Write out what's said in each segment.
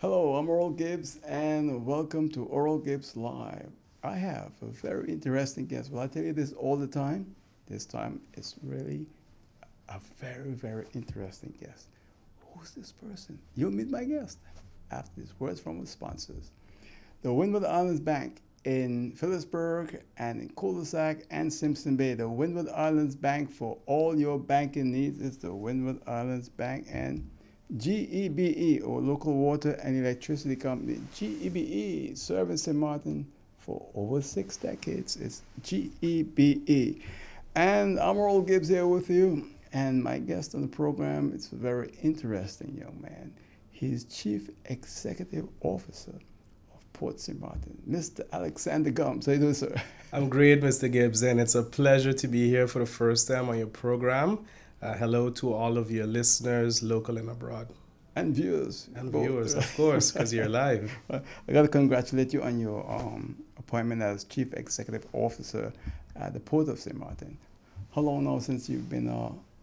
Hello, I'm Oral Gibbs, and welcome to Oral Gibbs Live. I have a very interesting guest. Well, I tell you this all the time. This time it's really a very, very interesting guest. Who's this person? You'll meet my guest after these words from the sponsors. The Windward Islands Bank in Phillipsburg and in Cul-de-sac and Simpson Bay. The Windward Islands Bank for all your banking needs is the Windward Islands Bank and GEBE, or Local Water and Electricity Company. GEBE, serving St. Maarten for over 6 decades. It's GEBE. And I'm Earl Gibbs here with you. And my guest on the program is a very interesting young man. He's Chief Executive Officer of Port St. Maarten, Mr. Alexander Gumbs. How you doing, sir? I'm great, Mr. Gibbs, and it's a pleasure to be here for the first time on your program. Hello to all of your listeners, local and abroad. And viewers. And both. viewers, of course, because you're live. I got to congratulate you on your appointment as Chief Executive Officer at the Port of St. Maarten. How long now since you've been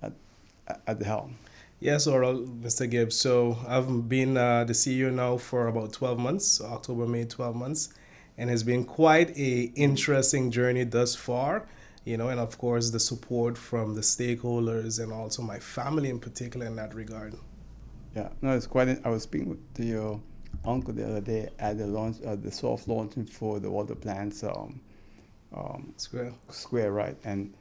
at the helm? Yes, Oral, Mr. Gibbs. So I've been the CEO now for about 12 months, so October, May, 12 months. And it's been quite a interesting journey thus far, and of course the support from the stakeholders and also my family in particular in that regard. Yeah, no, it's quite. I was speaking to your uncle the other day at the launch, the soft launching for the water plants square, right? And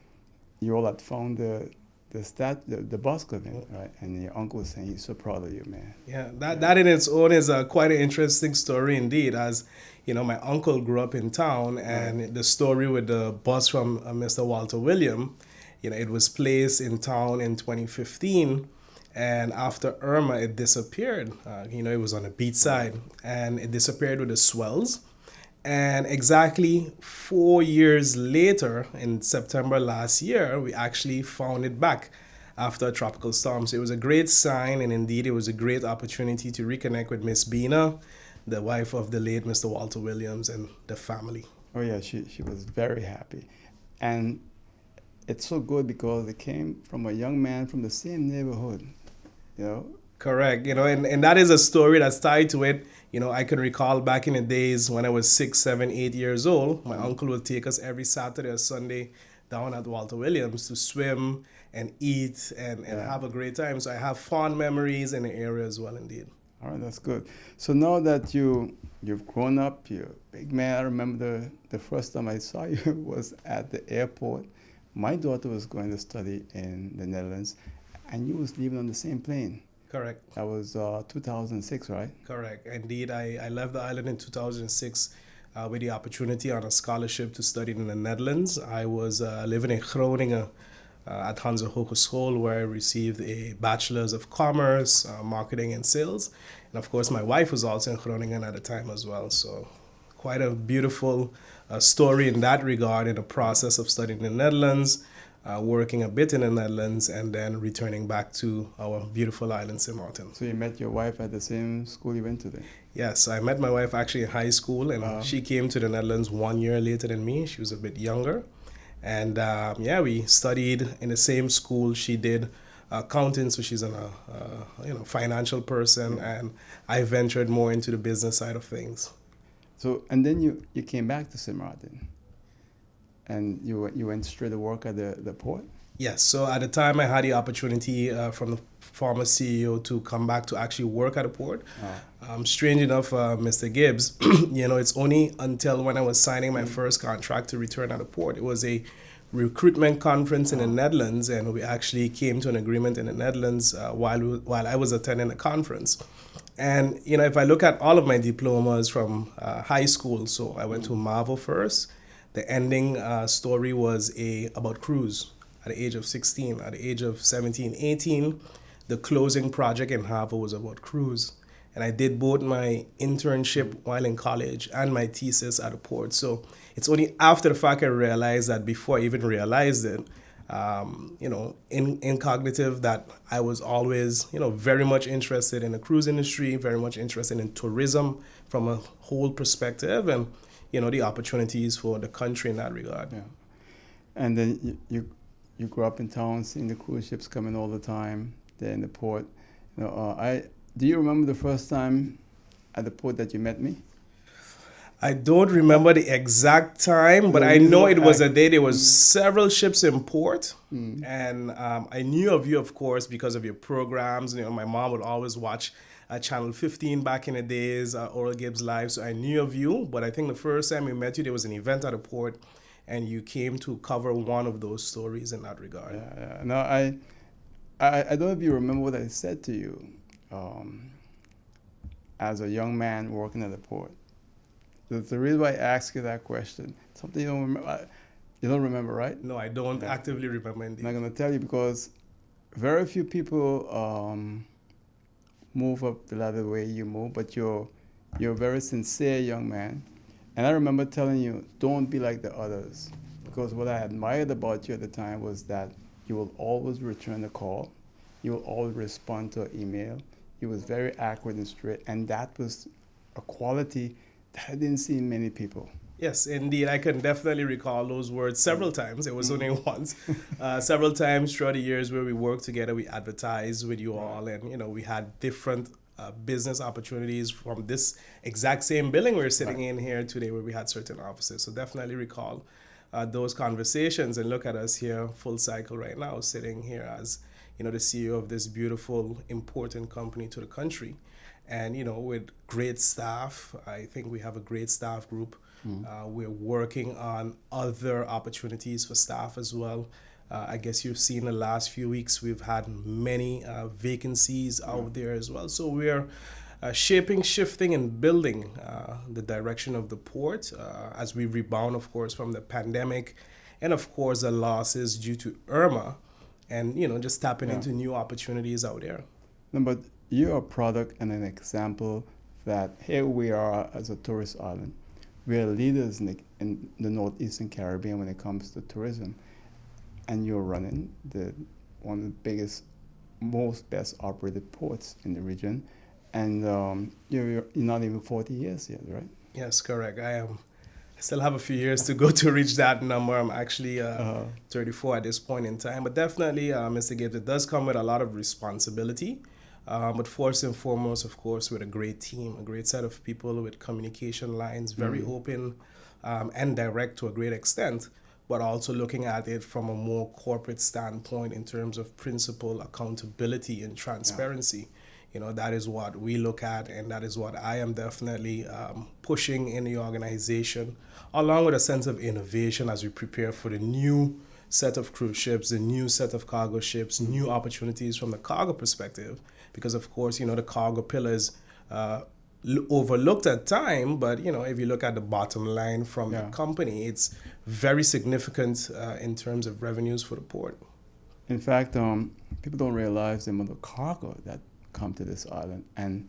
you all had found the bus of it, right? And your uncle was saying he's so proud of you, man. Yeah, that in its own is quite an interesting story indeed. As my uncle grew up in town, and right. The story with the bus from Mr. Walter William, it was placed in town in 2015. And after Irma, it disappeared. It was on the beach side, and it disappeared with the swells. And exactly 4 years later, in September last year, we actually found it back after a tropical storm. So it was a great sign, and indeed it was a great opportunity to reconnect with Miss Bina, the wife of the late Mr. Walter Williams, and the family. Oh yeah, she was very happy. And it's so good because it came from a young man from the same neighborhood. Correct. And that is a story that's tied to it. I can recall back in the days when I was 6, 7, 8 years old, my uncle would take us every Saturday or Sunday down at Walter Williams to swim and eat and have a great time. So I have fond memories in the area as well, indeed. All right, that's good. So now that you've grown up, you're a big man. I remember the first time I saw you was at the airport. My daughter was going to study in the Netherlands, and you was leaving on the same plane. Correct. That was 2006, right? Correct. Indeed, I left the island in 2006 with the opportunity on a scholarship to study in the Netherlands. I was living in Groningen at Hanse Hogeschool, where I received a Bachelor's of Commerce, Marketing and Sales. And of course, my wife was also in Groningen at the time as well. So quite a beautiful story in that regard, in the process of studying in the Netherlands, working a bit in the Netherlands, and then returning back to our beautiful island, St. Maarten. So you met your wife at the same school you went to then? Yes, I met my wife actually in high school, and she came to the Netherlands 1 year later than me. She was a bit younger. And we studied in the same school. She did accounting, so she's a financial person, and I ventured more into the business side of things. So, and then you came back to St. Maarten. And you went straight to work at the port? Yes. So at the time, I had the opportunity from the former CEO to come back to actually work at the port. Strange enough, Mr. Gibbs, it's only until when I was signing my first contract to return at the port. It was a recruitment conference in the Netherlands, and we actually came to an agreement in the Netherlands while I was attending the conference. And, if I look at all of my diplomas from high school, so I went to Marvel first. The ending story was about cruise at the age of 16. At the age of 17, 18, the closing project in Harvard was about cruise. And I did both my internship while in college and my thesis at the port. So it's only after the fact I realized that, before I even realized it, in cognitive, that I was always, very much interested in the cruise industry, very much interested in tourism from a whole perspective, and the opportunities for the country in that regard. Yeah. And then you grew up in town, seeing the cruise ships coming all the time there in the port. Do you remember the first time at the port that you met me? I don't remember the exact time, but The I know reason it was I, a day there was several ships in port, and I knew of you, of course, because of your programs. You know, my mom would always watch Channel 15 back in the days, Oral Gibbs Live, so I knew of you. But I think the first time we met you, there was an event at the port, and you came to cover one of those stories in that regard. yeah. No, I don't know if you remember what I said to you um, as a young man working at the port. That's the reason why I asked you that question. Something you don't remember. You don't remember, right? No, I don't Okay. actively remember I'm indeed. not going to tell you because very few people move up the ladder the way you move, but you're a very sincere young man. And I remember telling you, don't be like the others. Because what I admired about you at the time was that you will always return a call. You will always respond to an email. You was very accurate and straight. And that was a quality that I didn't see in many people. Yes, indeed. I can definitely recall those words several times. It was only Mm. once. Several times throughout the years where we worked together, we advertised with you all, and you know we had different business opportunities from this exact same building we're sitting Right. in here today, where we had certain offices. So definitely recall those conversations, and look at us here, full cycle right now, sitting here as you know the CEO of this beautiful, important company to the country, and you know with great staff. I think we have a great staff group. We're working on other opportunities for staff as well. I guess you've seen the last few weeks we've had many vacancies out there as well. So we're shaping, shifting, and building the direction of the port as we rebound, of course, from the pandemic, and of course the losses due to Irma, and you know just tapping Yeah. into new opportunities out there. No, but you're a product and an example that here we are as a tourist island. We are leaders in the northeastern Caribbean when it comes to tourism, and you're running one of the biggest, most best operated ports in the region, and you're not even 40 years yet, right? Yes, correct. I am. I still have a few years to go to reach that number. I'm actually Uh, 34 at this point in time. But definitely, Mr. Gibbs, it does come with a lot of responsibility. But first and foremost, of course, with a great team, a great set of people with communication lines, very open and direct to a great extent, but also looking at it from a more corporate standpoint in terms of principle, accountability, and transparency. You know, that is what we look at, and that is what I am definitely pushing in the organization, along with a sense of innovation as we prepare for the new set of cruise ships, the new set of cargo ships, new opportunities from the cargo perspective. Because, of course, you know, the cargo pillars overlooked at time, but, you know, if you look at the bottom line from the yeah. company, it's very significant in terms of revenues for the port. In fact, people don't realize the amount of cargo that come to this island and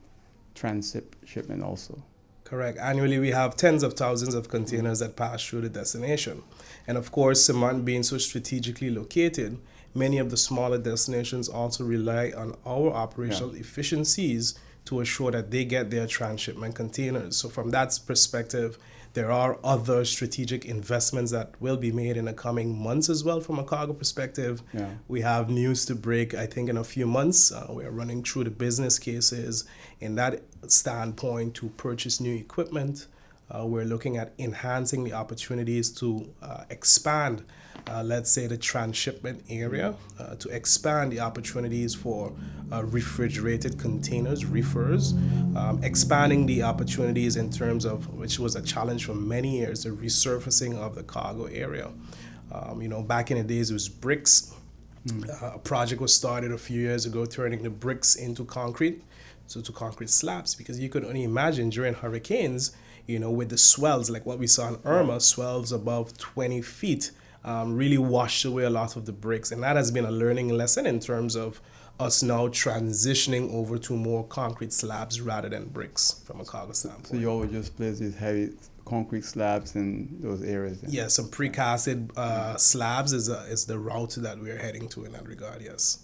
transshipment also. Correct. Annually, we have tens of thousands of containers that pass through the destination. And of course, Saman being so strategically located, many of the smaller destinations also rely on our operational efficiencies to assure that they get their transshipment containers. So from that perspective, there are other strategic investments that will be made in the coming months as well from a cargo perspective. Yeah. We have news to break, I think, in a few months. We're running through the business cases in that standpoint to purchase new equipment. We're looking at enhancing the opportunities to expand, let's say, the transshipment area, to expand the opportunities for refrigerated containers, reefers, expanding the opportunities in terms of, which was a challenge for many years, the resurfacing of the cargo area. You know, back in the days, it was bricks. A project was started a few years ago, turning the bricks into concrete, so to concrete slabs, because you could only imagine during hurricanes, you know, with the swells, like what we saw in Irma, swells above 20 feet, really washed away a lot of the bricks. And that has been a learning lesson in terms of us now transitioning over to more concrete slabs rather than bricks from a cargo standpoint. So you always just place these heavy concrete slabs in those areas. Then. Yeah, some precasted slabs is the route that we're heading to in that regard, yes.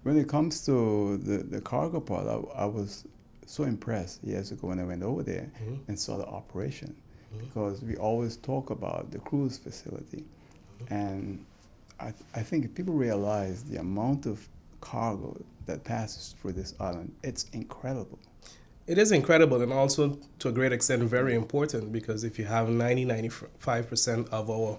When it comes to the cargo part, I was so impressed years ago when I went over there and saw the operation, because we always talk about the cruise facility, and I think if people realize the amount of cargo that passes through this island, it's incredible. It is incredible and also to a great extent very important because if you have 95% of our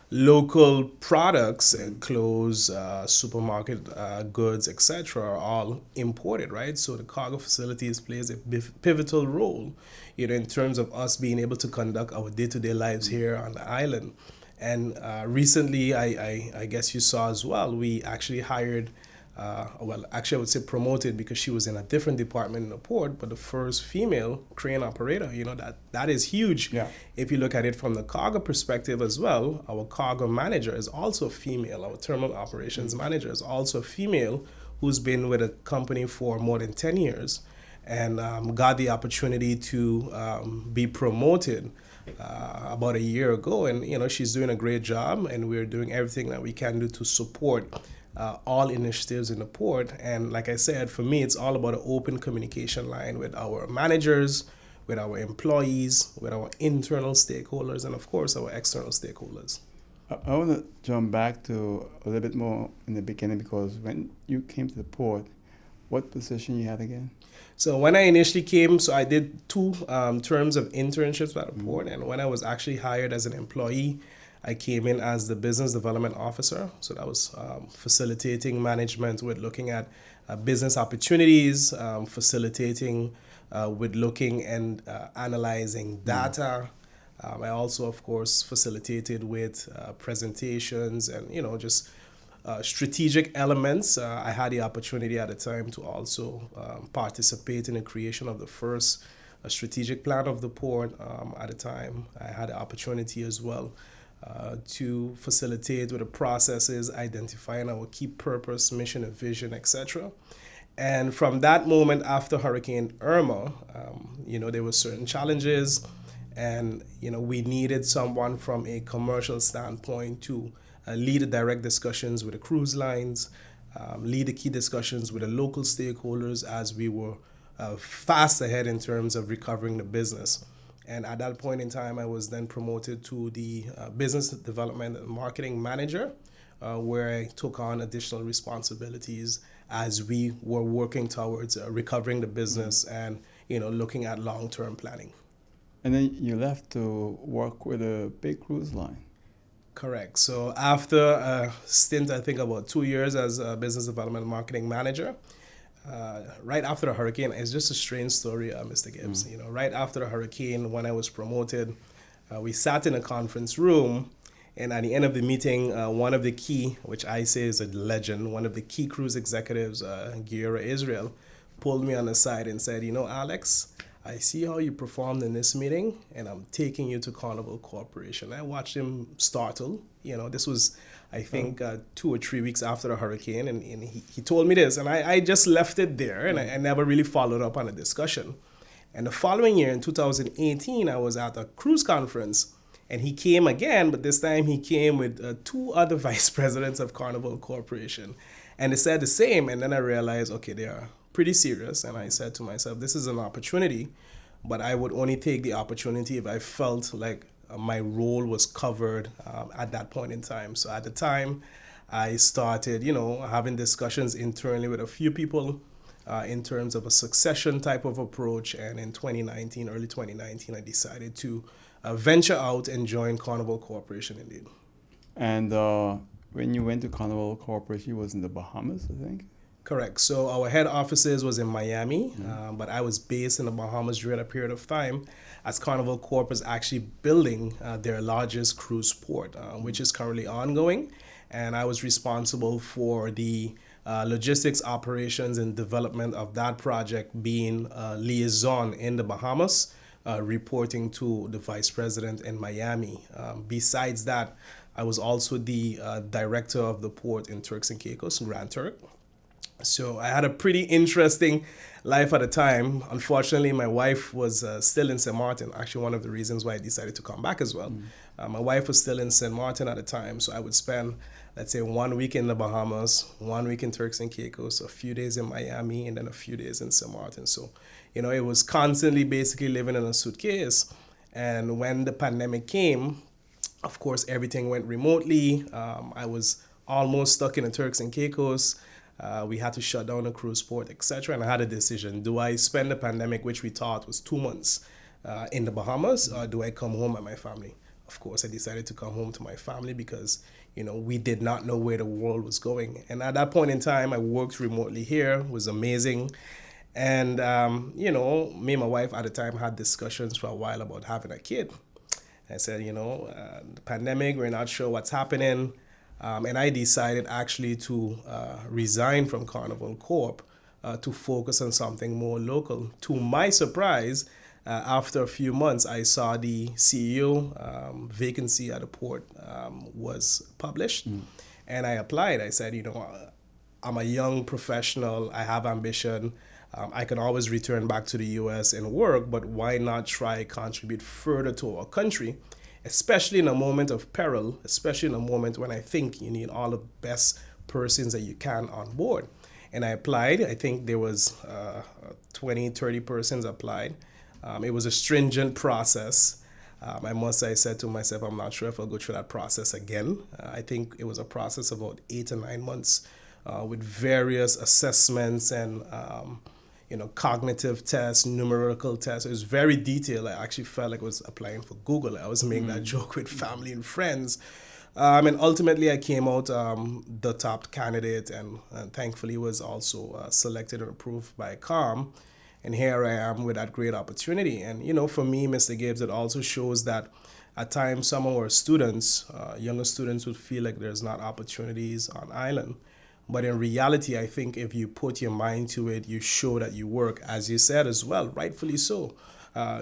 local products, clothes, supermarket goods, etc., are all imported, right? So the cargo facilities plays a pivotal role, in terms of us being able to conduct our day-to-day lives here on the island. And recently, I guess you saw as well, we actually hired, well, actually, I would say promoted because she was in a different department in the port, but the first female crane operator, that is huge. Yeah. If you look at it from the cargo perspective as well, our cargo manager is also female. Our terminal operations manager is also female who's been with a company for more than 10 years and got the opportunity to be promoted about a year ago. And, she's doing a great job and we're doing everything that we can do to support all initiatives in the port. And like I said, for me, it's all about an open communication line with our managers, with our employees, with our internal stakeholders, and of course, our external stakeholders. I want to jump back to a little bit more in the beginning because when you came to the port, what position you had again? So when I initially came, so I did two terms of internships at the port, and when I was actually hired as an employee, I came in as the business development officer. So that was facilitating management with looking at business opportunities, facilitating with looking and analyzing data. I also, of course, facilitated with presentations and, just strategic elements. I had the opportunity at the time to also participate in the creation of the first strategic plan of the port at the time. I had the opportunity as well to facilitate with the processes, identifying our key purpose, mission and vision, etc. And from that moment after Hurricane Irma, there were certain challenges and, we needed someone from a commercial standpoint to lead the direct discussions with the cruise lines, lead the key discussions with the local stakeholders as we were fast ahead in terms of recovering the business. And at that point in time, I was then promoted to the business development and marketing manager, where I took on additional responsibilities as we were working towards recovering the business and, looking at long-term planning. And then you left to work with a big cruise line. Correct. So after a stint, I think about 2 years as a business development marketing manager, right after the hurricane, it's just a strange story, Mr. Gibbs. Right after the hurricane, when I was promoted, we sat in a conference room, and at the end of the meeting, one of the key, which I say is a legend, one of the key cruise executives, Giora Israel, pulled me on the side and said, Alex, I see how you performed in this meeting, and I'm taking you to Carnival Corporation. I watched him startle. This was, I think, 2 or 3 weeks after the hurricane, and he told me this, and I just left it there, and I never really followed up on a discussion. And the following year, in 2018, I was at a cruise conference, and he came again, but this time he came with 2 other vice presidents of Carnival Corporation. And they said the same, and then I realized, okay, they are pretty serious. And I said to myself, this is an opportunity, but I would only take the opportunity if I felt like my role was covered at that point in time. So at the time, I started, having discussions internally with a few people in terms of a succession type of approach. And in early 2019, I decided to venture out and join Carnival Corporation indeed. And when you went to Carnival Corporation, it was in the Bahamas, I think? Correct. So our head offices was in Miami, but I was based in the Bahamas during a period of time as Carnival Corp was actually building their largest cruise port, which is currently ongoing. And I was responsible for the logistics operations and development of that project, being liaison in the Bahamas, reporting to the vice president in Miami. Besides that, I was also the director of the port in Turks and Caicos, Grand Turk. So I had a pretty interesting life at the time. Unfortunately, my wife was still in St. Maarten. Actually, one of the reasons why I decided to come back as well. My wife was still in St. Maarten at the time, so I would spend, let's say, 1 week in the Bahamas, 1 week in Turks and Caicos, a few days in Miami, and then a few days in St. Maarten. So, it was constantly basically living in a suitcase. And when the pandemic came, of course, everything went remotely. I was almost stuck in the Turks and Caicos. We had to shut down the cruise port, etc. And I had a decision: do I spend the pandemic, which we thought was 2 months, in the Bahamas, or do I come home at my family? Of course, I decided to come home to my family because we did not know where the world was going. And at that point in time, I worked remotely here. It was amazing. And, me and my wife at the time had discussions for a while about having a kid. I said, the pandemic, we're not sure what's happening. And I decided actually to resign from Carnival Corp to focus on something more local. To my surprise, after a few months, I saw the CEO vacancy at the port was published. And I applied. I said, I'm a young professional. I have ambition. I can always return back to the US and work, but why not try contribute further to our country, especially in a moment of peril, especially in a moment when I think you need all the best persons that you can on board. And I applied. I think there was 20, 30 persons applied. It was a stringent process. I said to myself, I'm not sure if I'll go through that process again. I think it was a process of about 8 to 9 months with various assessments and cognitive tests, numerical tests. It was very detailed. I actually felt like I was applying for Google. I was making that joke with family and friends. And ultimately, I came out the top candidate and thankfully was also selected and approved by COM. And here I am with that great opportunity. And, for me, Mr. Gibbs, it also shows that at times some of our students, younger students, would feel like there's not opportunities on island. But in reality, I think if you put your mind to it, you show that you work, as you said as well, rightfully so.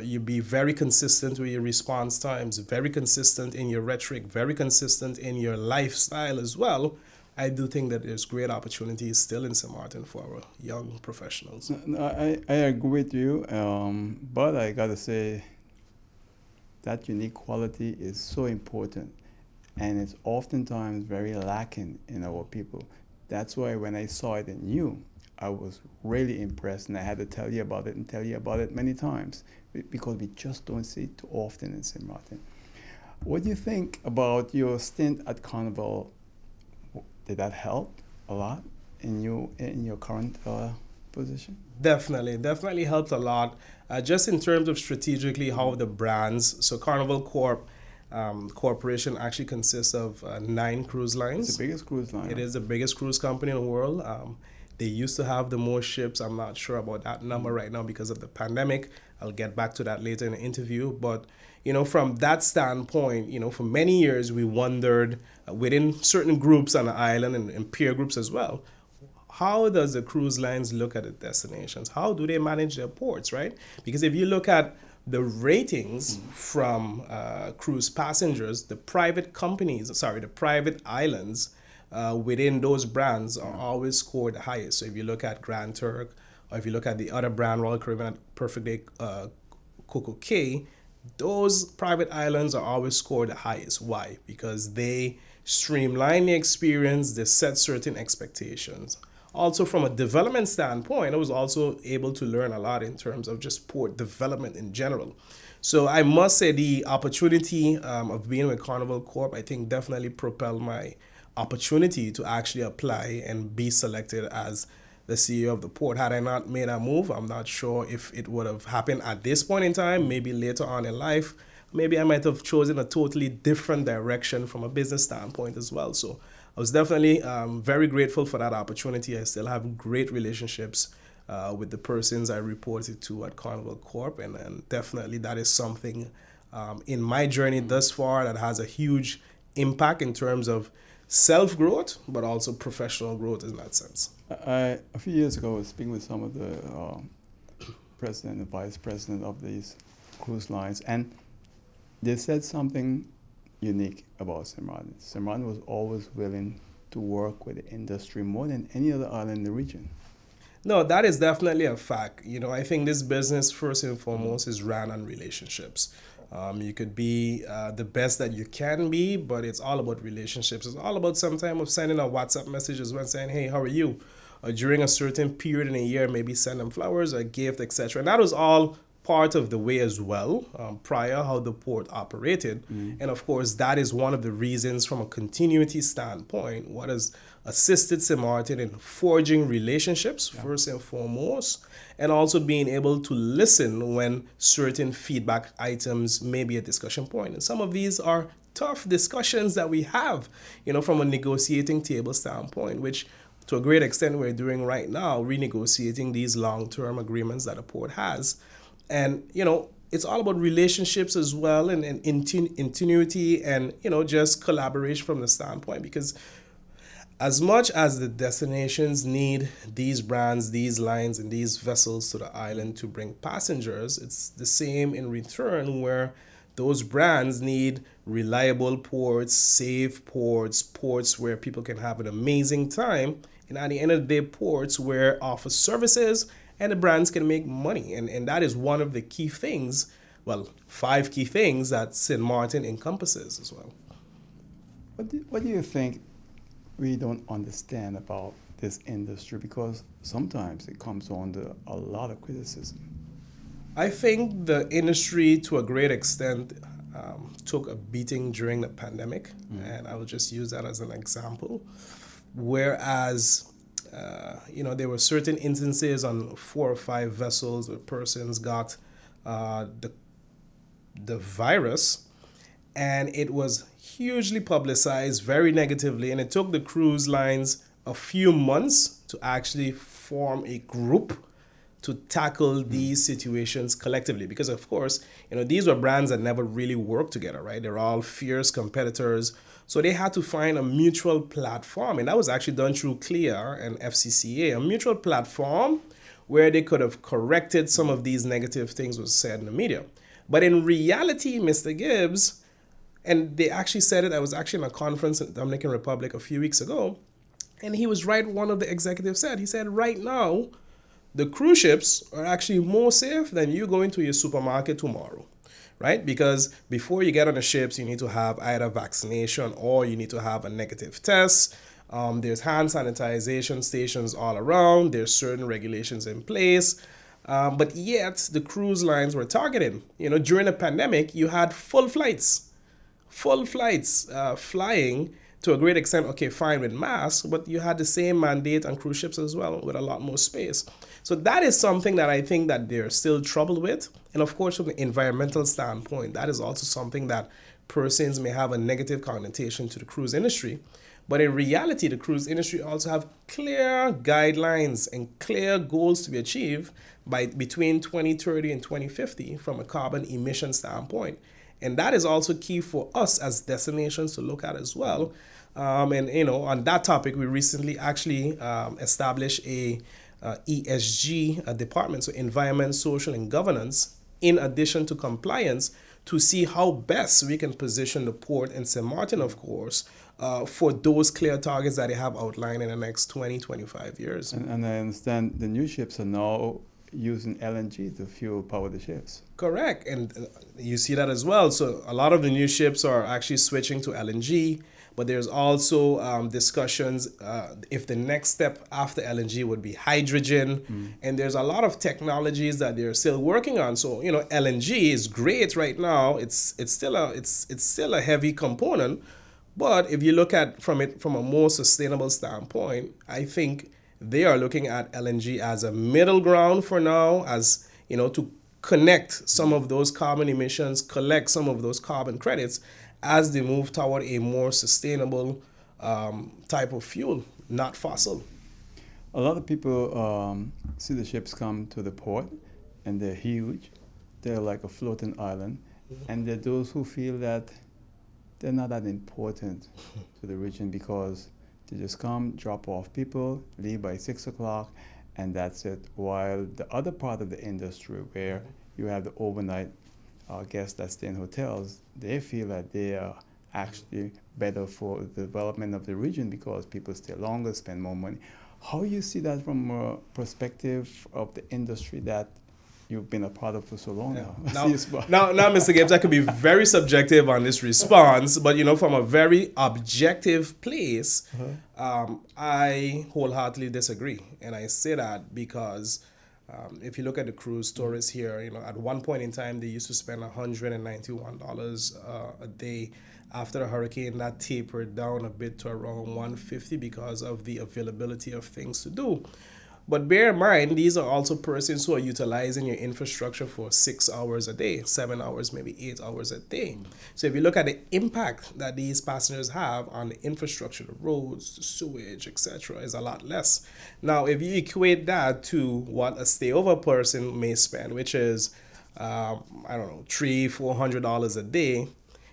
You be very consistent with your response times, very consistent in your rhetoric, very consistent in your lifestyle as well. I do think that there's great opportunities still in St. Maarten for our young professionals. No, I agree with you, but I got to say that unique quality is so important, and it's oftentimes very lacking in our people. That's why when I saw it in you, I was really impressed, and I had to tell you about it and tell you about it many times because we just don't see it too often in St. Maarten. What do you think about your stint at Carnival? Did that help a lot in your current position? Definitely helped a lot. Just in terms of strategically how the brands, so Carnival Corp Corporation actually consists of 9 cruise lines. It's the biggest cruise line. It is the biggest cruise company in the world. They used to have the most ships. I'm not sure about that number right now because of the pandemic. I'll get back to that later in the interview. But, from that standpoint, for many years we wondered within certain groups on the island and peer groups as well, how does the cruise lines look at the destinations? How do they manage their ports, right? Because if you look at the ratings from cruise passengers, the private islands within those brands are always scored the highest. So if you look at Grand Turk, or if you look at the other brand, Royal Caribbean, Perfect Day, Coco Cay, those private islands are always scored the highest. Why? Because they streamline the experience, they set certain expectations. Also, from a development standpoint, I was also able to learn a lot in terms of just port development in general. So I must say the opportunity of being with Carnival Corp, I think definitely propelled my opportunity to actually apply and be selected as the CEO of the port. Had I not made that move, I'm not sure if it would have happened at this point in time. Maybe later on in life, maybe I might have chosen a totally different direction from a business standpoint as well. So I was definitely very grateful for that opportunity. I still have great relationships with the persons I reported to at Carnival Corp. And definitely that is something in my journey thus far that has a huge impact in terms of self-growth, but also professional growth in that sense. A few years ago, I was speaking with some of the president and vice president of these cruise lines, and they said something unique about St. Maarten. St. Maarten was always willing to work with the industry more than any other island in the region. No, that is definitely a fact. I think this business, first and foremost, is ran on relationships. You could be the best that you can be, but it's all about relationships. It's all about sometimes of sending a WhatsApp message as well, saying, hey, how are you? Or during a certain period in a year, maybe send them flowers or a gift, etc. And that was all part of the way as well, prior how the port operated. And of course, that is one of the reasons from a continuity standpoint, what has assisted St. Maarten in forging relationships, first and foremost, and also being able to listen when certain feedback items may be a discussion point. And some of these are tough discussions that we have, from a negotiating table standpoint, which to a great extent we're doing right now, renegotiating these long-term agreements that a port has. And, it's all about relationships as well, and continuity and, just collaboration from the standpoint, because as much as the destinations need these brands, these lines, and these vessels to the island to bring passengers, it's the same in return where those brands need reliable ports, safe ports, ports where people can have an amazing time, and at the end of the day, ports where offer services and the brands can make money. And that is one of the key things, 5 key things that St. Maarten encompasses as well. What do you think we don't understand about this industry? Because sometimes it comes under a lot of criticism. I think the industry, to a great extent, took a beating during the pandemic, and I will just use that as an example. Whereas, there were certain instances on 4 or 5 vessels where persons got the virus, and it was hugely publicized very negatively, and it took the cruise lines a few months to actually form a group to tackle these situations collectively, because of course, these were brands that never really worked together, right? They're all fierce competitors. So they had to find a mutual platform, and that was actually done through CLEAR and FCCA, a mutual platform where they could have corrected some of these negative things was said in the media. But in reality, Mr. Gibbs, and they actually said it, I was actually in a conference in the Dominican Republic a few weeks ago, and he was right, one of the executives said, he said, right now, the cruise ships are actually more safe than you going to your supermarket tomorrow, right? Because before you get on the ships, you need to have either vaccination or you need to have a negative test. There's hand sanitization stations all around. There's certain regulations in place. But yet the cruise lines were targeted. During the pandemic, you had full flights flying to a great extent, okay, fine with masks, but you had the same mandate on cruise ships as well with a lot more space. So that is something that I think that they're still troubled with. And of course, from the environmental standpoint, that is also something that persons may have a negative connotation to the cruise industry. But in reality, the cruise industry also have clear guidelines and clear goals to be achieved by between 2030 and 2050 from a carbon emission standpoint. And that is also key for us as destinations to look at as well. And on that topic, we recently actually established a ESG department, so environment, social, and governance, in addition to compliance, to see how best we can position the port in St. Maarten, of course, for those clear targets that they have outlined in the next 20, 25 years. And I understand the new ships are now using LNG to fuel power the ships. Correct. And you see that as well. So a lot of the new ships are actually switching to LNG, but there's also discussions if the next step after LNG would be hydrogen. And there's a lot of technologies that they're still working on. So, LNG is great right now. It's still a heavy component. But if you look at from a more sustainable standpoint, I think they are looking at LNG as a middle ground for now, as to connect some of those carbon emissions, collect some of those carbon credits as they move toward a more sustainable type of fuel, not fossil. A lot of people see the ships come to the port, and they're huge. They're like a floating island. And there are those who feel that they're not that important to the region because they just come, drop off people, leave by 6 o'clock, and that's it. While the other part of the industry, where you have the overnight guests that stay in hotels, they feel that they are actually better for the development of the region because people stay longer, spend more money. How you see that from a perspective of the industry that you've been a part of for so long now? Now, Mr. Gibbs, I could be very subjective on this response, but from a very objective place, I wholeheartedly disagree. And I say that because If you look at the cruise tourists here, at one point in time, they used to spend $191 a day. After the hurricane, that tapered down a bit to around 150 because of the availability of things to do. But bear in mind, these are also persons who are utilizing your infrastructure for 6 hours a day, 7 hours, maybe 8 hours a day. So if you look at the impact that these passengers have on the infrastructure, the roads, the sewage, etc., is a lot less. Now, if you equate that to what a stayover person may spend, which is, I don't know, $300-400 a day,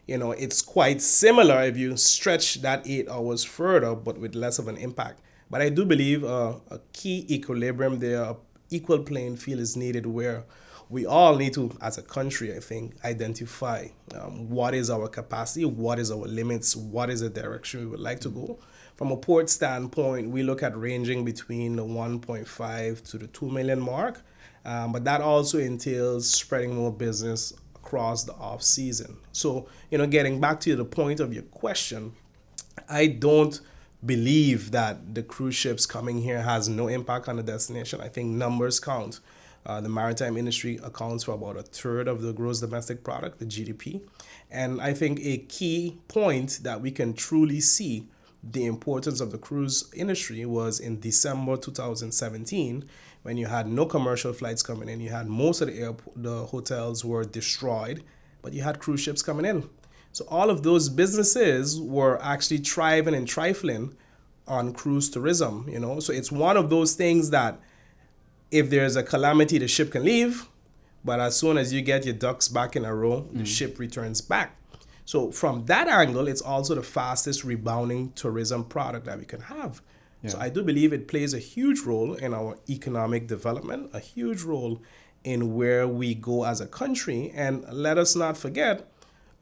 it's quite similar if you stretch that 8 hours further, but with less of an impact. But I do believe a key equilibrium there, a equal playing field is needed where we all need to, as a country, I think, identify what is our capacity, what is our limits, what is the direction we would like to go. From a port standpoint, we look at ranging between the 1.5 to the 2 million mark, but that also entails spreading more business across the off season. So, getting back to the point of your question, I don't believe that the cruise ships coming here has no impact on the destination. I think numbers count. The maritime industry accounts for about a third of the gross domestic product, the GDP. And I think a key point that we can truly see the importance of the cruise industry was in December 2017, when you had no commercial flights coming in. You had most of the hotels were destroyed, but you had cruise ships coming in. So all of those businesses were actually thriving and trifling on cruise tourism, So it's one of those things that if there's a calamity, the ship can leave, but as soon as you get your ducks back in a row, the ship returns back. So from that angle, it's also the fastest rebounding tourism product that we can have. Yeah. So I do believe it plays a huge role in our economic development, a huge role in where we go as a country. And let us not forget,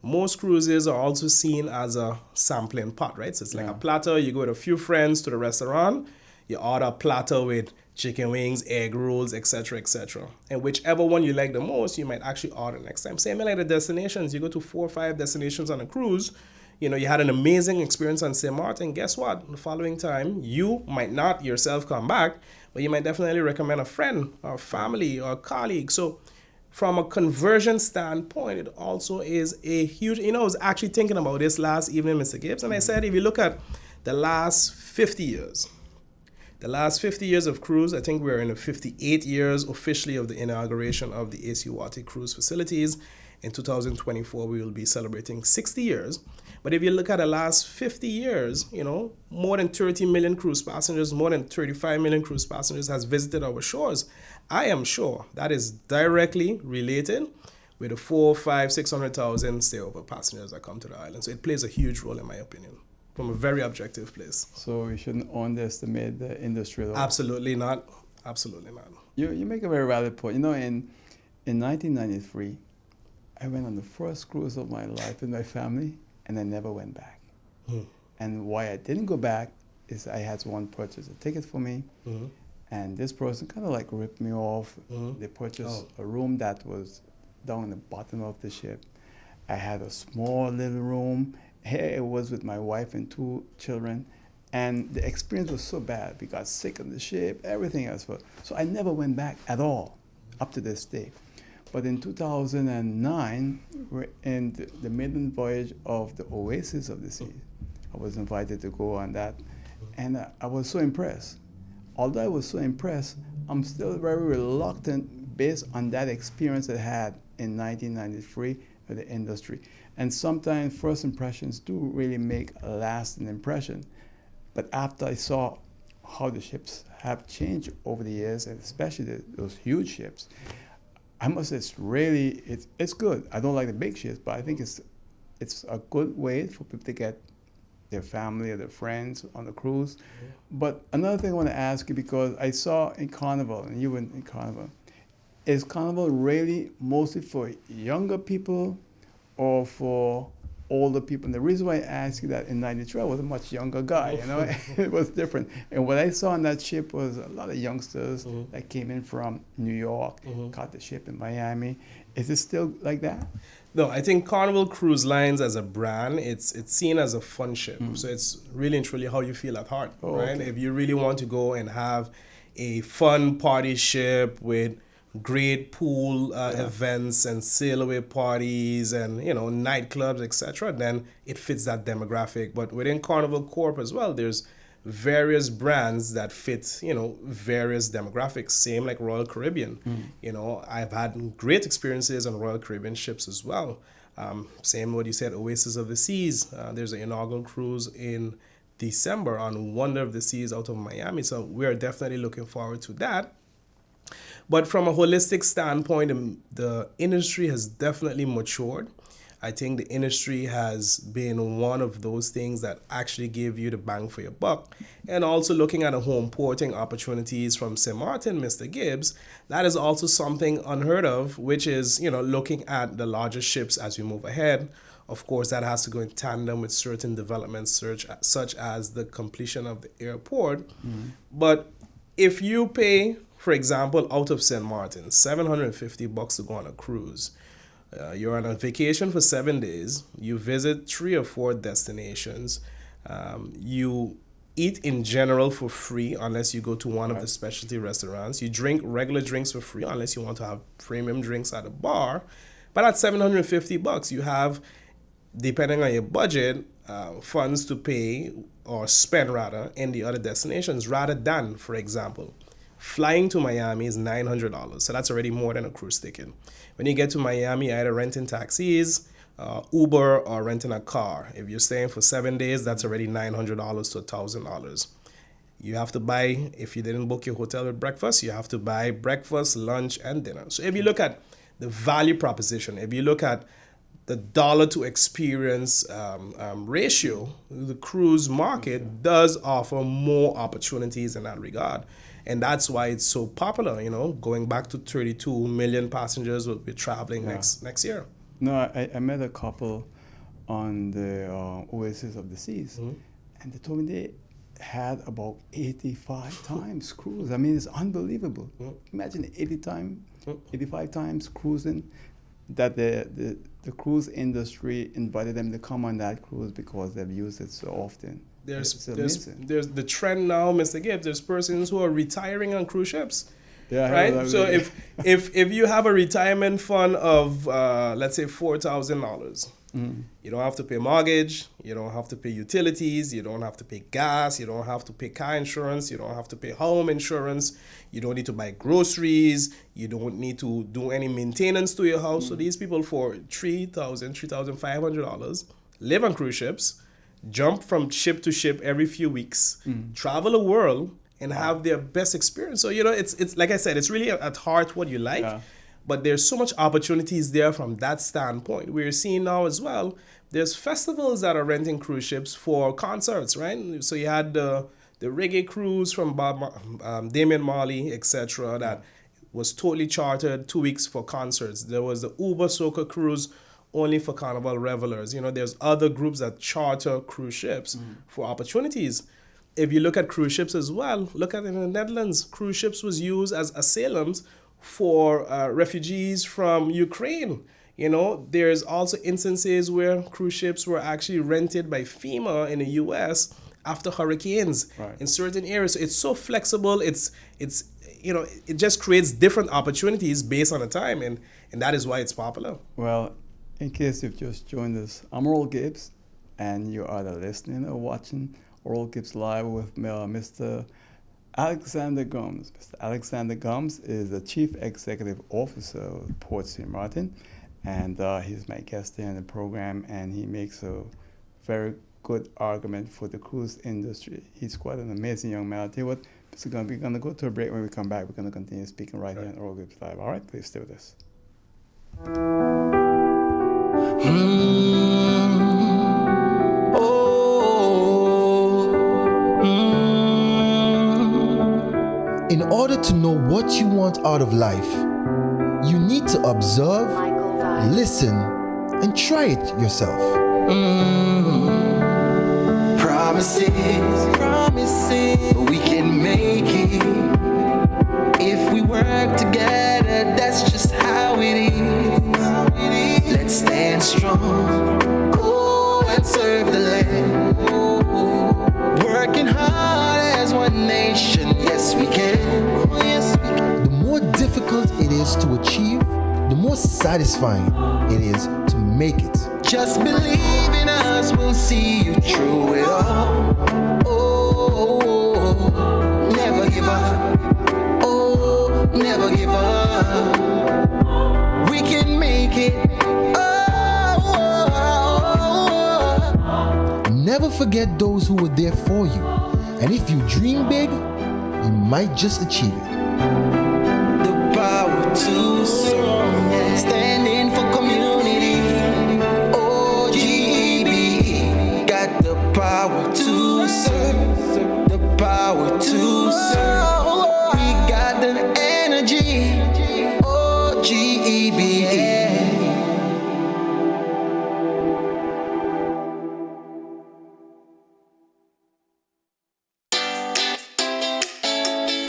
most cruises are also seen as a sampling pot, right? So it's like a platter. You go with a few friends to the restaurant, you order a platter with chicken wings, egg rolls, etc., etc. And whichever one you like the most, you might actually order next time. Same like the destinations. You go to 4 or 5 destinations on a cruise. You had an amazing experience on St. Maarten. Guess what? The following time, you might not yourself come back, but you might definitely recommend a friend or family or colleague. So from a conversion standpoint, it also is a huge, I was actually thinking about this last evening, Mr. Gibbs, and I said, if you look at the last 50 years of cruise, I think we're in the 58 years officially of the inauguration of the AC Wati cruise facilities. In 2024, we will be celebrating 60 years. But if you look at the last 50 years, more than 30 million cruise passengers, more than 35 million cruise passengers has visited our shores. I am sure that is directly related with the 4, 5, 600,000 stayover passengers that come to the island. So it plays a huge role, in my opinion, from a very objective place. So we shouldn't underestimate the industry, though. Absolutely not. Absolutely not. You make a very valid point. In 1993, I went on the first cruise of my life with my family, and I never went back. And why I didn't go back is I had someone purchase a ticket for me, and this person kind of like ripped me off. They purchased a room that was down in the bottom of the ship. I had a small little room. Here it was with my wife and 2 children, and the experience was so bad. We got sick on the ship, everything else. So I never went back at all, up to this day. But in 2009, we're in the maiden voyage of the Oasis of the Seas. I was invited to go on that, and I was so impressed. Although I was so impressed, I'm still very reluctant based on that experience I had in 1993 with the industry. And sometimes first impressions do really make a lasting impression. But after I saw how the ships have changed over the years, and especially those huge ships, I must say it's good. I don't like the big ships, but I think it's a good way for people to get their family or their friends on the cruise. But another thing I want to ask you, because I saw in Carnival, and you went in Carnival, is Carnival really mostly for younger people or for older people? And the reason why I asked you that, in 93, I was a much younger guy, it was different. And what I saw on that ship was a lot of youngsters that came in from New York, caught the ship in Miami. Is it still like that? No, I think Carnival Cruise Lines as a brand, it's seen as a fun ship. So it's really and truly how you feel at heart, right? Okay. If you really want to go and have a fun party ship with great pool events and sail away parties and nightclubs, etc., then it fits that demographic. But within Carnival Corp as well, there's various brands that fit various demographics, same like Royal Caribbean. I've had great experiences on Royal Caribbean ships as well. Same what you said, Oasis of the Seas. There's an inaugural cruise in December on Wonder of the Seas out of Miami, so we're definitely looking forward to that. But from a holistic standpoint, the industry has definitely matured. I think the industry has been one of those things that actually give you the bang for your buck. And also looking at the home porting opportunities from St. Maarten, Mr. Gibbs, that is also something unheard of, which is, looking at the larger ships as we move ahead. Of course, that has to go in tandem with certain developments such as the completion of the airport. But if you pay, for example, out of St. Maarten, $750 to go on a cruise, you're on a vacation for 7 days, you visit 3 or 4 destinations, you eat in general for free unless you go to one of the specialty restaurants, you drink regular drinks for free unless you want to have premium drinks at a bar. But at $750, you have, depending on your budget, funds to pay or spend rather in the other destinations, rather than, for example, flying to Miami is $900. So that's already more than a cruise ticket. When you get to Miami, either renting taxis, Uber, or renting a car. If you're staying for 7 days, that's already $900 to $1,000. You have to buy, if you didn't book your hotel with breakfast, you have to buy breakfast, lunch, and dinner. So if you look at the value proposition, if you look at the dollar to experience ratio, the cruise market does offer more opportunities in that regard. And that's why it's so popular, going back to 32 million passengers will be traveling next year. No, I met a couple on the Oasis of the Seas, and they told me they had about 85 times cruise. I mean, it's unbelievable. Imagine 85 times cruising, that the cruise industry invited them to come on that cruise because they've used it so often. There's the trend now, Mr. Gibbs. There's persons who are retiring on cruise ships. Yeah, right. So if you have a retirement fund of let's say $4,000, you don't have to pay mortgage, you don't have to pay utilities, you don't have to pay gas, you don't have to pay car insurance, you don't have to pay home insurance, you don't need to buy groceries, you don't need to do any maintenance to your house. So these people for $3,500 live on cruise ships, jump from ship to ship every few weeks, travel the world, and have their best experience. So, it's like I said, it's really at heart what you like, but there's so much opportunities there from that standpoint. We're seeing now as well, there's festivals that are renting cruise ships for concerts, right? So you had the reggae cruise from Damian Marley, etc., that was totally chartered 2 weeks for concerts. There was the Uber Soca cruise only for Carnival revelers. There's other groups that charter cruise ships for opportunities. If you look at cruise ships as well, look at in the Netherlands, cruise ships was used as asylums for refugees from Ukraine. There's also instances where cruise ships were actually rented by FEMA in the US after hurricanes in certain areas. So it's so flexible. It just creates different opportunities based on the time, and that is why it's popular. Well, in case you've just joined us, I'm Earl Gibbs, and you are listening or watching Earl Gibbs Live with Mr. Alexander Gumbs. Mr. Alexander Gumbs is the Chief Executive Officer of Port St. Maarten, and he's my guest here in the program, and he makes a very good argument for the cruise industry. He's quite an amazing young man. I'll tell you what, we're going to go to a break. When we come back, we're going to continue speaking right here on Earl Gibbs Live. All right, please stay with us. In order to know what you want out of life, you need to observe, listen, and try it yourself. Promises, we can make it. If we work together, that's just how it is. Let's stand strong, and serve the land. Working hard as one nation. Yes, we can. Oh, yes, we can. The more difficult it is to achieve, the more satisfying it is to make it. Just believe in us, we'll see you through it all. Oh, never give up. Oh, never give up. We can make it. Never forget those who were there for you. And if you dream big, you might just achieve it. The power to serve, standing for community. OGB got the power to serve, the power to serve. We got the energy. OGB.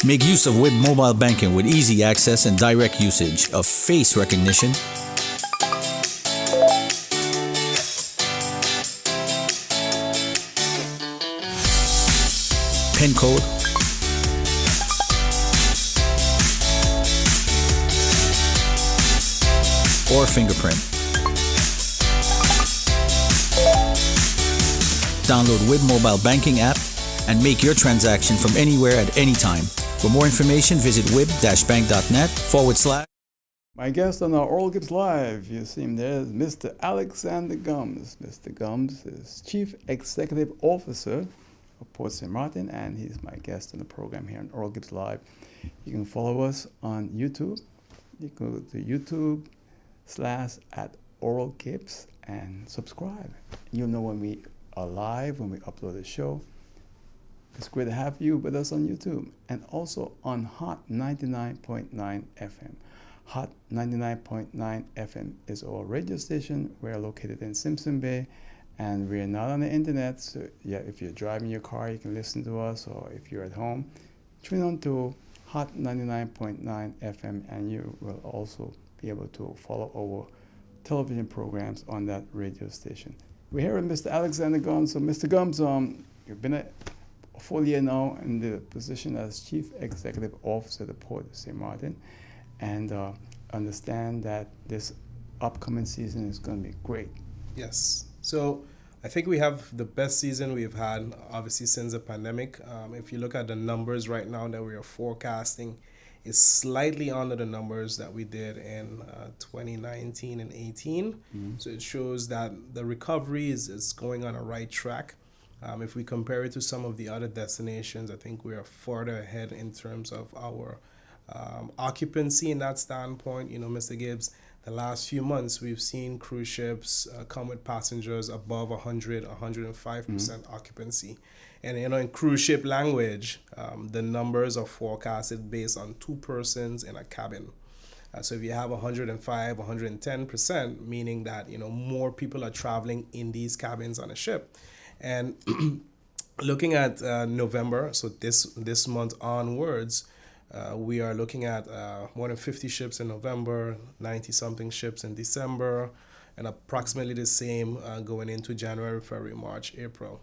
Make use of WIB mobile banking with easy access and direct usage of face recognition, PIN code, or fingerprint. Download WIB mobile banking app and make your transaction from anywhere at any time. For more information, visit wib-bank.net/. My guest on our Oral Gibbs Live, you see him there, is Mr. Alexander Gumbs. Mr. Gumbs is Chief Executive Officer of Port St. Maarten, and he's my guest on the program here on Oral Gibbs Live. You can follow us on YouTube. You go to YouTube/@OralGibbs and subscribe. You'll know when we are live, when we upload a show. It's great to have you with us on YouTube and also on Hot 99.9 FM. Hot 99.9 FM is our radio station. We're located in Simpson Bay, and we're not on the internet. So yeah, if you're driving your car, you can listen to us, or if you're at home, tune on to Hot 99.9 FM, and you will also be able to follow our television programs on that radio station. We're here with Mr. Alexander Gumbs. So Mr. Gumbs, you've been a full year now in the position as Chief Executive Officer of the Port of St. Maarten, and understand that this upcoming season is going to be great. Yes. So I think we have the best season we've had, obviously, since the pandemic. If you look at the numbers right now that we are forecasting, it's slightly under the numbers that we did in 2019 and 18. Mm-hmm. So it shows that the recovery is going on a right track. If we compare it to some of the other destinations, I think we are further ahead in terms of our occupancy in that standpoint. You know, Mr. Gibbs, the last few months, we've seen cruise ships come with passengers above 105% occupancy. And, you know, in cruise ship language, the numbers are forecasted based on 2 persons in a cabin. So if you have 105, 110%, meaning that, you know, more people are traveling in these cabins on a ship. And looking at November, so this month onwards, we are looking at more than 50 ships in November, 90-something ships in December, and approximately the same going into January, February, March, April.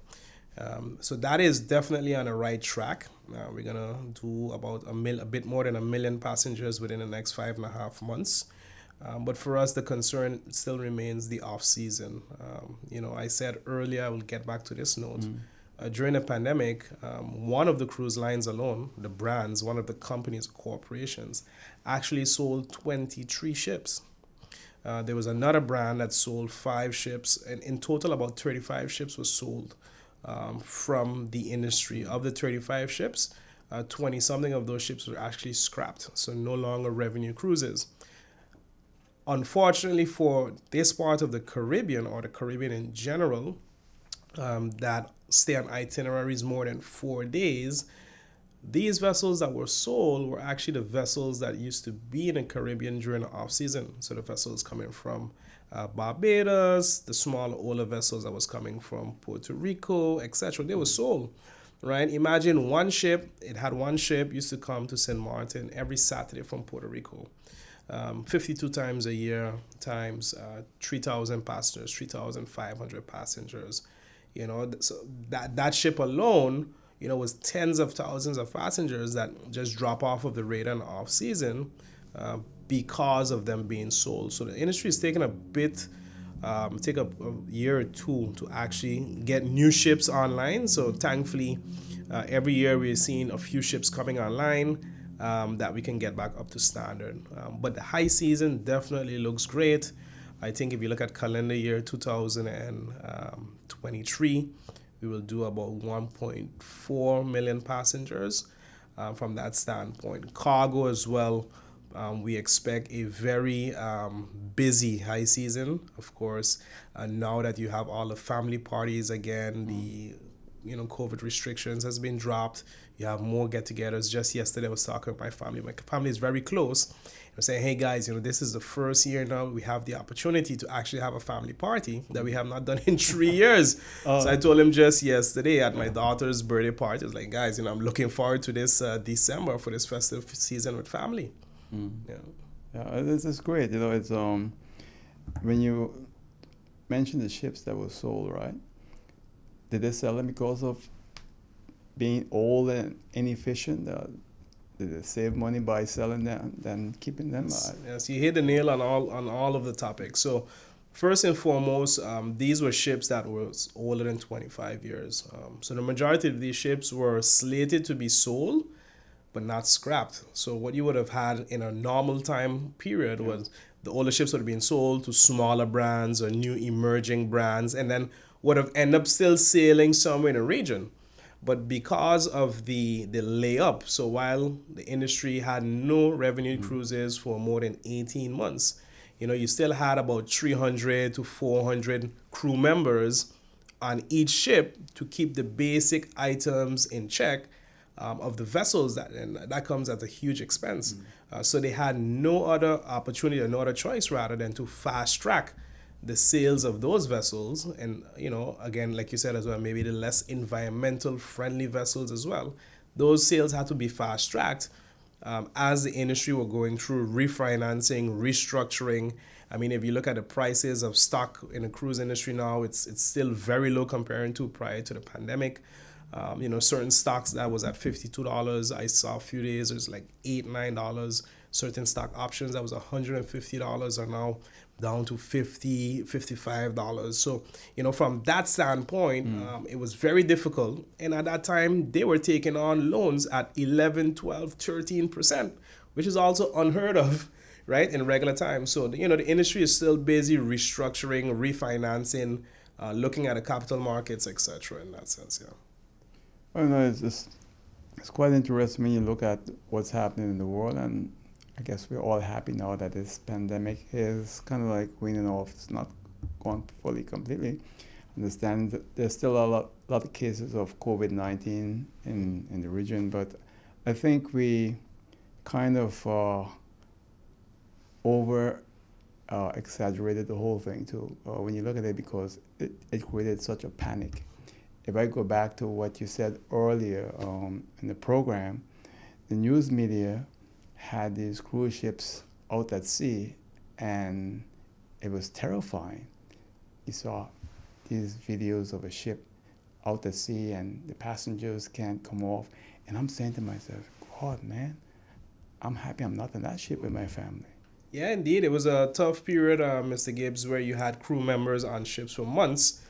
So that is definitely on the right track. We're going to do about a bit more than 1 million passengers within the next 5.5 months. But for us, the concern still remains the off-season. You know, I said earlier, I will get back to this note. During the pandemic, one of the cruise lines alone, the brands, one of the companies, corporations, actually sold 23 ships. There was another brand that sold 5 ships, and in total, about 35 ships were sold from the industry. Of the 35 ships, 20-something of those ships were actually scrapped, so no longer revenue cruises. Unfortunately for this part of the Caribbean, or the Caribbean in general, that stay on itineraries more than 4 days, these vessels that were sold were actually the vessels that used to be in the Caribbean during the off-season. So the vessels coming from Barbados, the smaller, older vessels that was coming from Puerto Rico, etc. They were sold, right? Imagine one ship, it had one ship, used to come to St. Maarten every Saturday from Puerto Rico. 52 times a year times 3,000 passengers, 3,500 passengers. You know, so that ship alone, was tens of thousands of passengers that just drop off of the radar in off season because of them being sold. So the industry is taking a bit, take a year or two to actually get new ships online. So thankfully, every year we're seeing a few ships coming online that we can get back up to standard. But the high season definitely looks great. I think if you look at calendar year 2023, we will do about 1.4 million passengers from that standpoint. Cargo as well, we expect a very busy high season, of course. Now that you have all the family parties again, the COVID restrictions has been dropped. You have more get-togethers. Just yesterday I was talking with my family. My family is very close. I'm saying, hey guys, this is the first year now we have the opportunity to actually have a family party that we have not done in 3 years. So I told him just yesterday at my daughter's birthday party, I was like, guys, I'm looking forward to this December for this festive season with family. Yeah, this is great. It's when you mentioned the ships that were sold, right? Did they sell them because of being old and inefficient? Did they save money by selling them than keeping them? Yes, you hit the nail on all of the topics. So first and foremost, these were ships that were older than 25 years. So the majority of these ships were slated to be sold, but not scrapped. So what you would have had in a normal time period was the older ships would have been sold to smaller brands or new emerging brands, and then would have ended up still sailing somewhere in the region. But because of the layup, so while the industry had no revenue cruises for more than 18 months, you still had about 300 to 400 crew members on each ship to keep the basic items in check of the vessels, and that comes at a huge expense. So they had no other opportunity or no other choice rather than to fast track the sales of those vessels. And again, like you said as well, maybe the less environmental friendly vessels as well, those sales had to be fast tracked as the industry were going through refinancing, restructuring. I mean, if you look at the prices of stock in the cruise industry now, it's still very low comparing to prior to the pandemic. Certain stocks that was at $52, I saw a few days, it was like $8, $9. Certain stock options that was $150 are now down to $50, $55. So, from that standpoint, it was very difficult. And at that time, they were taking on loans at 11, 12, 13%, which is also unheard of, right, in regular times. So, the industry is still busy restructuring, refinancing, looking at the capital markets, etc. in that sense, yeah. Well, no, it's quite interesting when you look at what's happening in the world, and I guess we're all happy now that this pandemic is kind of like weaning off. It's not gone fully, completely. Understand that there's still a lot of cases of COVID-19 in the region, but I think we kind of exaggerated the whole thing too when you look at it, because it created such a panic. If I go back to what you said earlier in the program, the news media had these cruise ships out at sea, and it was terrifying. You saw these videos of a ship out at sea, and the passengers can't come off. And I'm saying to myself, God, man, I'm happy I'm not on that ship with my family. Yeah, indeed. It was a tough period, Mr. Gibbs, where you had crew members on ships for months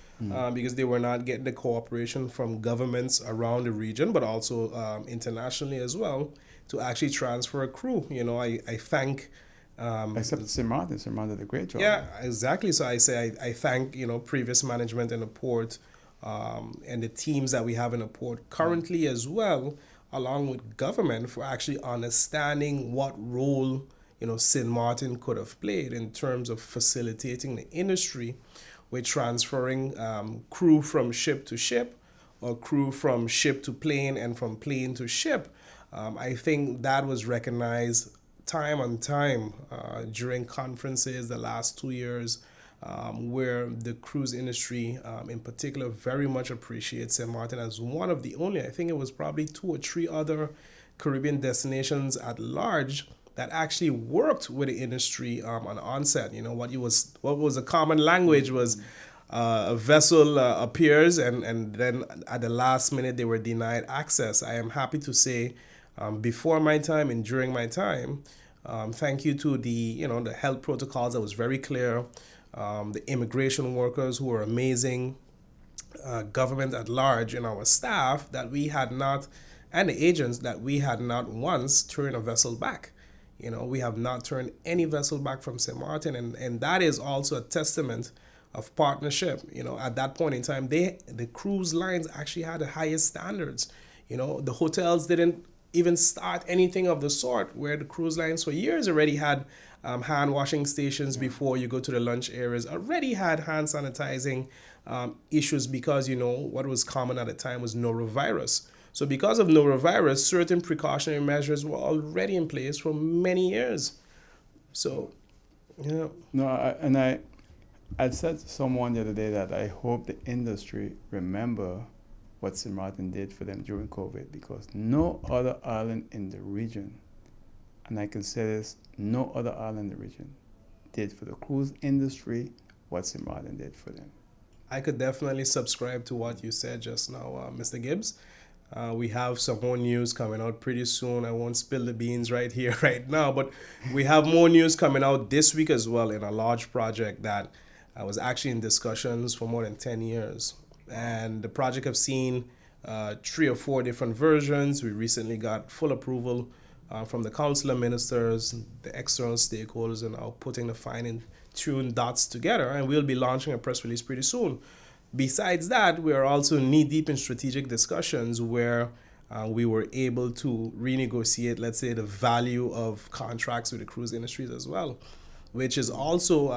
because they were not getting the cooperation from governments around the region, but also internationally as well, to actually transfer a crew. I thank... Except Sir Maarten. Sir Maarten did a great job. Yeah, exactly. So I say I thank, previous management in the port and the teams that we have in the port currently as well, along with government, for actually understanding what role, St. Maarten could have played in terms of facilitating the industry with transferring crew from ship to ship, or crew from ship to plane and from plane to ship. I think that was recognized time on time during conferences the last 2 years, where the cruise industry in particular very much appreciates St. Maarten as one of the only, I think it was probably 2 or 3 other Caribbean destinations at large that actually worked with the industry on onset. What was a common language was a vessel appears and then at the last minute they were denied access. I am happy to say, before my time and during my time, thank you to the health protocols that was very clear, the immigration workers who were amazing, government at large, and our staff, that we had not, and the agents, that we had not once turned a vessel back. We have not turned any vessel back from St. Maarten, and that is also a testament of partnership. At that point in time, the cruise lines actually had the highest standards. The hotels didn't even start anything of the sort, where the cruise lines for years already had hand washing stations before you go to the lunch areas, already had hand sanitizing issues, because what was common at the time was norovirus. So because of norovirus, certain precautionary measures were already in place for many years. So, No, I said to someone the other day that I hope the industry remember what St. Maarten did for them during COVID, because no other island in the region, and I can say this, no other island in the region did for the cruise industry what St. Maarten did for them. I could definitely subscribe to what you said just now, Mr. Gibbs. We have some more news coming out pretty soon. I won't spill the beans right here, right now, but we have more news coming out this week as well, in a large project that was actually in discussions for more than 10 years. And the project have seen 3 or 4 different versions. We recently got full approval from the council of ministers, the external stakeholders, and now putting the fine-tuned dots together. And we'll be launching a press release pretty soon. Besides that, we are also knee-deep in strategic discussions where we were able to renegotiate, let's say, the value of contracts with the cruise industries as well, which is also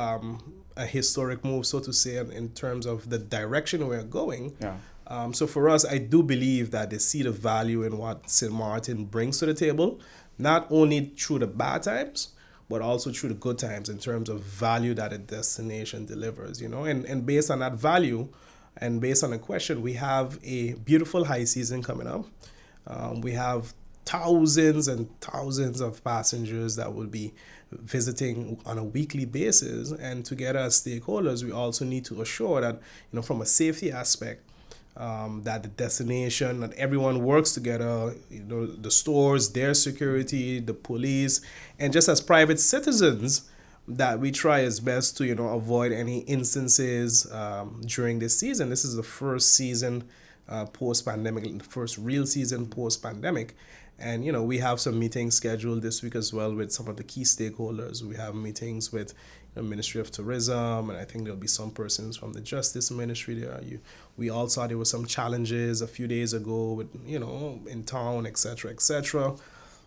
a historic move, so to say, in terms of the direction we're going. Yeah. So for us, I do believe that they see the value in what St. Maarten brings to the table, not only through the bad times, but also through the good times, in terms of value that a destination delivers, and based on that value, and based on the question, we have a beautiful high season coming up. We have thousands and thousands of passengers that will be visiting on a weekly basis, and together as stakeholders, we also need to assure that, from a safety aspect, that the destination, that everyone works together, the stores, their security, the police, and just as private citizens, that we try as best to, avoid any instances during this season. This is the first season post-pandemic, the first real season post-pandemic. And, we have some meetings scheduled this week as well with some of the key stakeholders. We have meetings with the Ministry of Tourism, and I think there'll be some persons from the Justice Ministry there. We all saw there were some challenges a few days ago with, in town, etc., etc.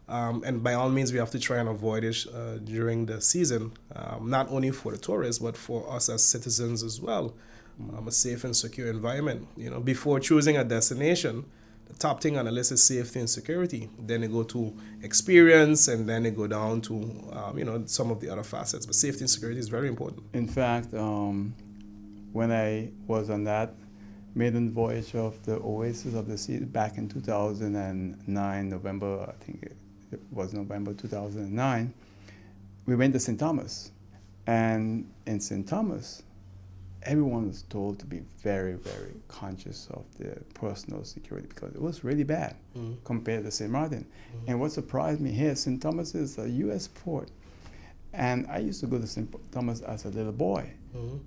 And by all means, we have to try and avoid it during the season, not only for the tourists, but for us as citizens as well. A safe and secure environment. Before choosing a destination, the top thing on the list is safety and security. Then they go to experience, and then they go down to, some of the other facets. But safety and security is very important. In fact, when I was on that maiden voyage of the Oasis of the Sea back in 2009, November, I think it was November 2009, we went to St. Thomas. And in St. Thomas, everyone was told to be very, very conscious of their personal security, because it was really bad compared to St. Maarten. And what surprised me here, St. Thomas is a U.S. port. And I used to go to St. Thomas as a little boy.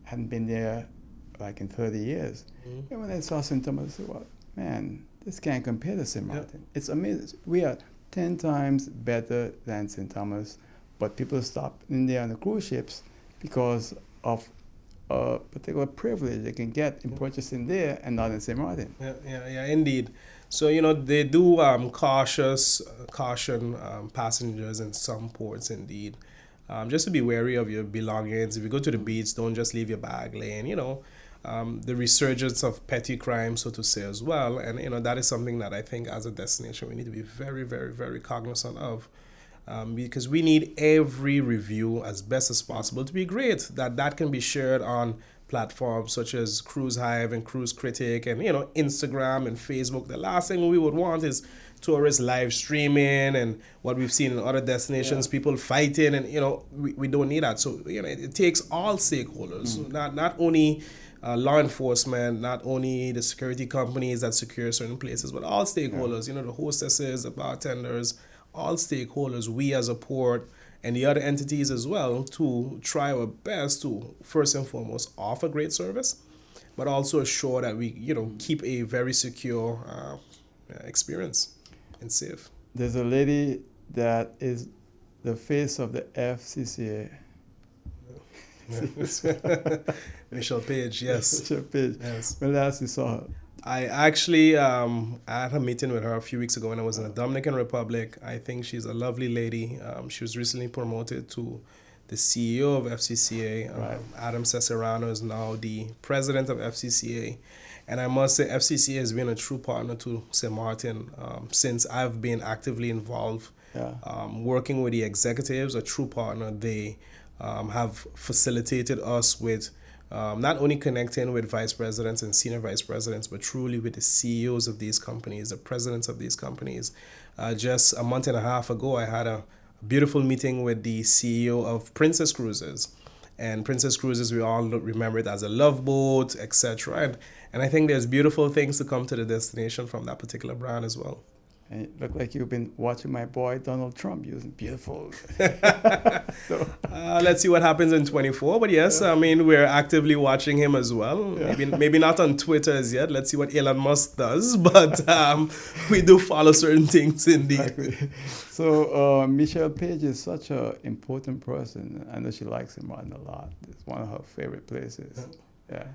Hadn't been there like in 30 years. And when I saw St. Thomas, I said, well, man, this can't compare to St. Maarten. It's amazing. We are 10 times better than St. Thomas, but people stop in there on the cruise ships because of a particular privilege they can get in purchasing there and not in St. Maarten. Yeah, indeed. So, they do caution passengers in some ports, indeed. Just to be wary of your belongings. If you go to the beach, don't just leave your bag laying, the resurgence of petty crime, so to say, as well. And, that is something that I think as a destination we need to be very, very, very cognizant of. Because we need every review as best as possible to be great. That can be shared on platforms such as Cruise Hive and Cruise Critic and, Instagram and Facebook. The last thing we would want is tourists live streaming and what we've seen in other destinations, people fighting, and, we don't need that. So, it takes all stakeholders, not only law enforcement, not only the security companies that secure certain places, but all stakeholders, you know, the hostesses, the bartenders, all stakeholders, we as a port and the other entities as well, to try our best to first and foremost offer great service, but also assure that we, you know, keep a very secure experience and safe. There's a lady that is the face of the FCCA. Michelle Page, yes. Michelle Page. Yes. When last you saw her? I actually I had a meeting with her a few weeks ago when I was in the Dominican Republic. I think she's a lovely lady. She was recently promoted to the CEO of FCCA. Right. Adam Cesarano is now the president of FCCA. And I must say FCCA has been a true partner to St. Maarten since I've been actively involved. Yeah. Working with the executives, a true partner. They have facilitated us with not only connecting with vice presidents and senior vice presidents, but truly with the CEOs of these companies, the presidents of these companies. Just a month and a half ago, I had a beautiful meeting with the CEO of Princess Cruises. And Princess Cruises, we all remember it as a love boat, etc. And I think there's beautiful things to come to the destination from that particular brand as well. And it looked like you've been watching my boy Donald Trump using beautiful. So, let's see what happens in 24. But yes, I mean, we're actively watching him as well. Yeah. Maybe not on Twitter as yet. Let's see what Elon Musk does. But we do follow certain things indeed. exactly. So Michelle Page is such an important person. I know she likes him a lot. It's one of her favorite places. Yeah.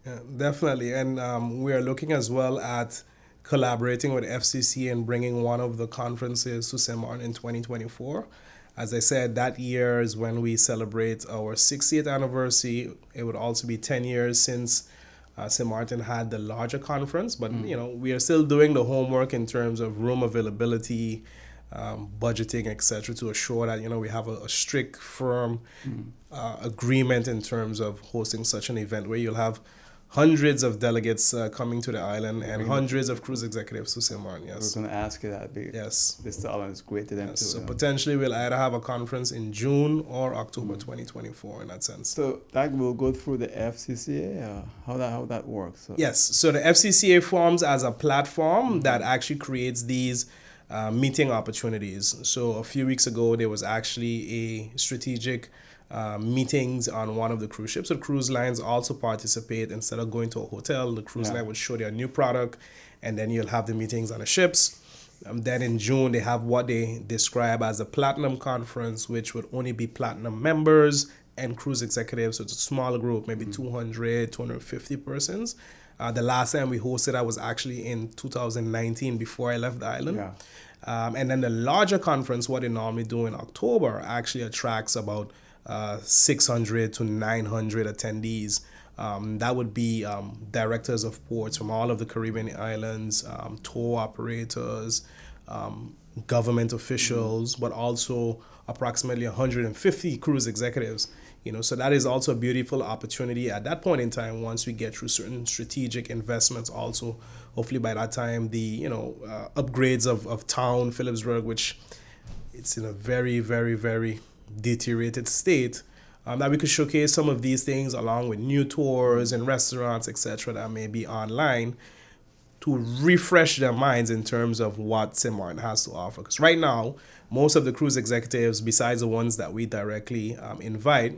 Yeah, definitely. And we are looking as well at collaborating with FCC and bringing one of the conferences to St. Maarten in 2024. As I said, that year is when we celebrate our 60th anniversary. It would also be 10 years since St. Maarten had the larger conference, but you know, we are still doing the homework in terms of room availability, budgeting, etc., to assure that, you know, we have a strict, firm agreement in terms of hosting such an event where you'll have hundreds of delegates coming to the island and hundreds of cruise executives to St. Maarten, yes. We're going to ask you that because Yes. this island is great to them too. So you know. potentially we'll either have a conference in June or October 2024 in that sense. So that will go through the FCCA. How that works? So, Yes, so the FCCA forms as a platform that actually creates these meeting opportunities. So a few weeks ago, there was actually a strategic meetings on one of the cruise ships. So cruise lines also participate. Instead of going to a hotel, the cruise line would show their new product, and then you'll have the meetings on the ships. Then in June, they have what they describe as a platinum conference, which would only be platinum members and cruise executives. So it's a smaller group, maybe 200, 250 persons. The last time we hosted that was actually in 2019 before I left the island. Yeah. And then the larger conference, what they normally do in October, actually attracts about 600 to 900 attendees. That would be directors of ports from all of the Caribbean islands, tour operators, government officials, but also approximately 150 cruise executives. You know, so that is also a beautiful opportunity at that point in time. Once we get through certain strategic investments, also hopefully by that time the upgrades of town Phillipsburg, which it's in a very, very, very deteriorated state, that we could showcase some of these things along with new tours and restaurants, etc., that may be online, to refresh their minds in terms of what St. Maarten has to offer. Because right now, most of the cruise executives, besides the ones that we directly invite,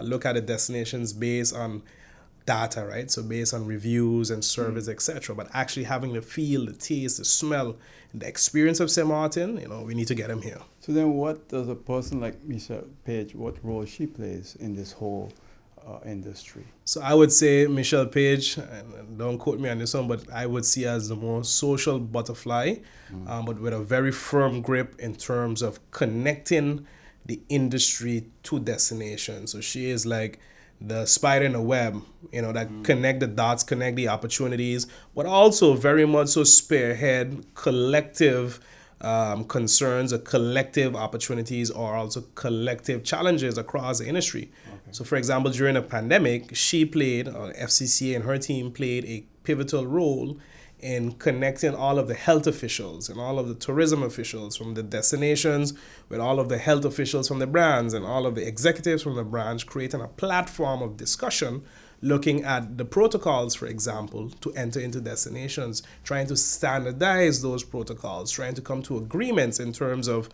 look at the destinations based on data, right? So based on reviews and surveys, etc. But actually having the feel, the taste, the smell, the experience of St. Maarten, you know, we need to get them here. So then what does a person like Michelle Page, what role she plays in this whole industry? So I would say Michelle Page, and don't quote me on this one, but I would see as the more social butterfly, but with a very firm grip in terms of connecting the industry to destination. So she is like the spider in the web, you know, that connect the dots, connect the opportunities, but also very much so spearhead collective concerns or collective opportunities, or also collective challenges across the industry. Okay. So for example, during the pandemic, she played, FCCA and her team played a pivotal role in connecting all of the health officials and all of the tourism officials from the destinations with all of the health officials from the brands and all of the executives from the brands, creating a platform of discussion looking at the protocols, for example, to enter into destinations, trying to standardize those protocols, trying to come to agreements in terms of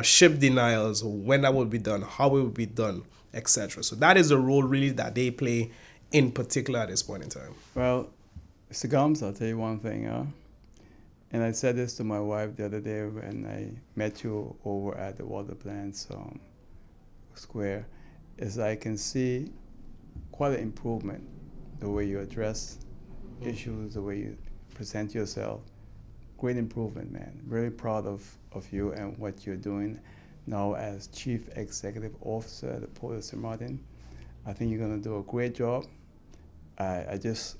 ship denials, when that will be done, how it will be done, etc. So that is the role really that they play in particular at this point in time. Well, Mr. Gumbs, I'll tell you one thing, and I said this to my wife the other day when I met you over at the Water Plants Square, is I can see quite an improvement, the way you address issues, the way you present yourself. Great improvement, man. Really proud of you and what you're doing now as Chief Executive Officer at the Port of St. Maarten. I think you're going to do a great job. I just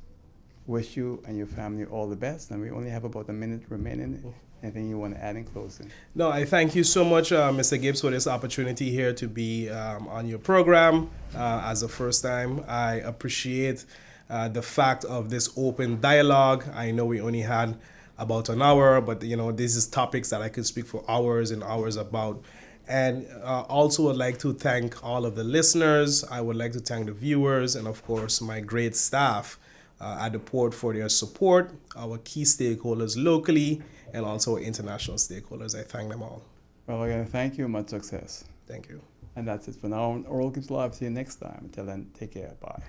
wish you and your family all the best, and we only have about a minute remaining. Anything you want to add in closing? No, I thank you so much, Mr. Gibbs, for this opportunity here to be on your program as the first time. I appreciate the fact of this open dialogue. I know we only had about an hour, but this is topics that I could speak for hours and hours about. And also would like to thank all of the listeners. I would like to thank the viewers and, of course, my great staff at the port for their support, our key stakeholders locally, and also international stakeholders. I thank them all. Well, again, thank you. Much success. Thank you. And that's it for now on Oral Gibbs Live. See you next time. Until then, take care. Bye.